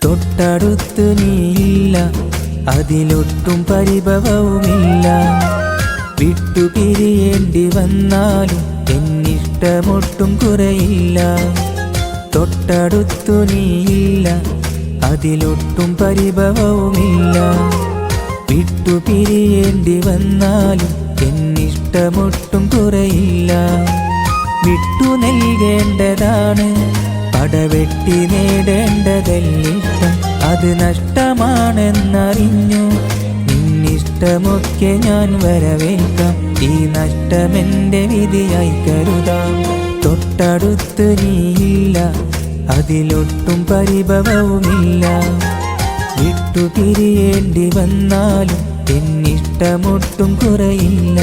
തൊട്ടടുത്ത് നീയില്ല, അതിലൊട്ടും പരിഭവവുമില്ല. വിട്ടുപിരിയേണ്ടി വന്നാലും എന്നിഷ്ടമൊട്ടും കുറയില്ല. തൊട്ടടുത്തു നീയില്ല, അതിലൊട്ടും പരിഭവവുമില്ല. വിട്ടുപിരിയേണ്ടി വന്നാലും എന്നിഷ്ടമൊട്ടും കുറയില്ല. വിട്ടു നൽകേണ്ടതാണ്, പടവെട്ടി നേടേണ്ടതല്ലിഷ്ടം. അത് നഷ്ടമാണെന്നറിഞ്ഞു നിന്നിഷ്ടമൊക്കെ ഞാൻ വരവേൽക്കാം. ഈ നഷ്ടമെന്റെ വിധിയായി കരുതാം. തൊട്ടടുത്ത് നീയില്ല, അതിലൊട്ടും പരിഭവവുമില്ല. വിട്ടുപിരിയേണ്ടി വന്നാലും എന്നിഷ്ടമൊട്ടും കുറയില്ല.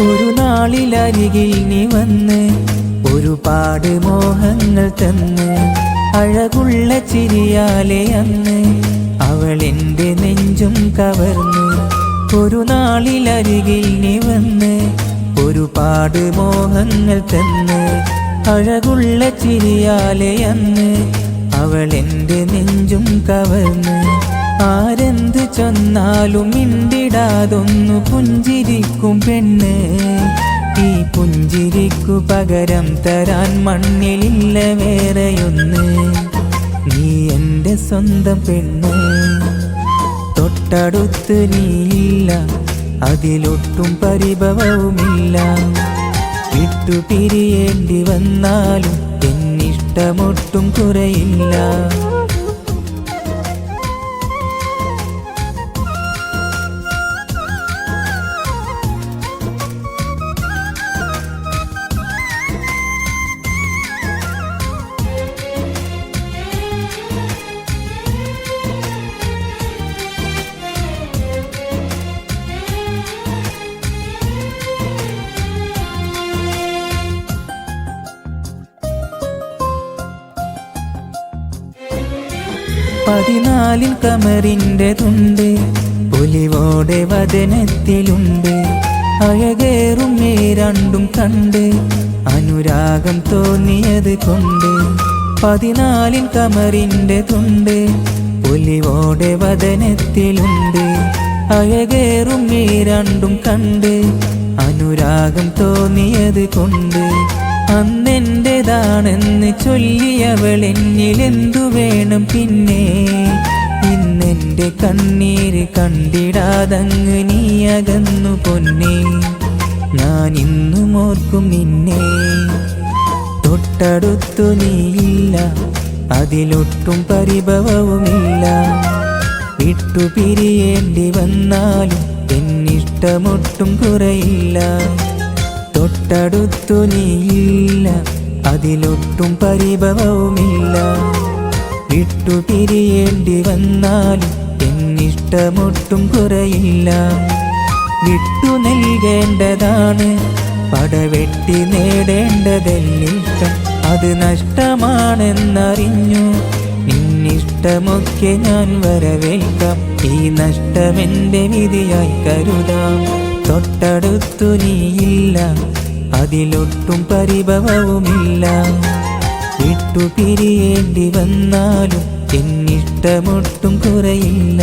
ഒരു നാളിലരികിൽ നീ വന്ന് ഒരുപാട് മോഹങ്ങൾ തന്ന്, അഴകുള്ള ചിരിയാലെ അന്ന് അവൾ എൻ്റെ നെഞ്ചും കവർന്നു. ഒരു നാളിലരികിൽ നീ വന്ന് ഒരുപാട് മോഹങ്ങൾ തന്ന്, അഴകുള്ള ചിരിയാലെ അന്ന് അവൾ എൻ്റെ നെഞ്ചും കവർന്നു. ആരെന്ത് ചൊന്നാലും മിണ്ടിടാതൊന്നു പുഞ്ചിരിക്കും പെണ്ണ്. ഈ പുഞ്ചിരിക്കു പകരം തരാൻ മണ്ണിലില്ല വേറെയൊന്ന്. നീ എൻ്റെ സ്വന്തം പെണ്ണ്. തൊട്ടടുത്ത് നീയില്ല, അതിലൊട്ടും പരിഭവവുമില്ല. വിട്ടുപിരിയേണ്ടി വന്നാലും എന്നിഷ്ടമൊട്ടും കുറയില്ല. പതിനാലിൽ കമറിൻ്റെ തുണ്ട്, പൊലിവോടെ വദനത്തിലുണ്ട്. അഴകേറും രണ്ടും കണ്ട് അനുരാഗം തോന്നിയത് കൊണ്ട്. പതിനാലിൽ കമറിൻ്റെ തുണ്ട്, പൊലിവോടെ വദനത്തിലുണ്ട്. അഴകേറും രണ്ടും കണ്ട് അനുരാഗം തോന്നിയത് കൊണ്ട്. അന്നെൻ്റെതാണെന്ന് ചൊല്ലിയവൾ എന്നിലെന്തു വേണം പിന്നെ. ഇന്നെൻ്റെ കണ്ണീര് കണ്ടിടാതങ്ങ് നീ അകന്നു പൊന്നേ. ഞാൻ ഇന്നും ഓർക്കും നിന്നെ. തൊട്ടടുത്തു നീയില്ല, അതിലൊട്ടും പരിഭവവുമില്ല. വിട്ടുപിരിയേണ്ടി വന്നാലും എന്നിഷ്ടമൊട്ടും കുറയില്ല. തൊട്ടടുത്തു നീയില്ല, അതിലൊട്ടും പരിഭവവുമില്ല. വിട്ടുപിരിയേണ്ടി വന്നാലും എന്നിഷ്ടമൊട്ടും കുറയില്ല. വിട്ടു നൽകേണ്ടതാണ്, പടവെട്ടി നേടേണ്ടതല്ലിഷ്ടം. അത് നഷ്ടമാണെന്നറിഞ്ഞു നിന്നിഷ്ടമൊക്കെ ഞാൻ വരവേൽക്കാം. ഈ നഷ്ടമെന്റെ വിധിയായി കരുതാം. തൊട്ടടുത്തു നീയില്ല, അതിലൊട്ടും പരിഭവവുമില്ല. വിട്ടുപിരിയേണ്ടി വന്നാലും എന്നിഷ്ടമൊട്ടും കുറയില്ല.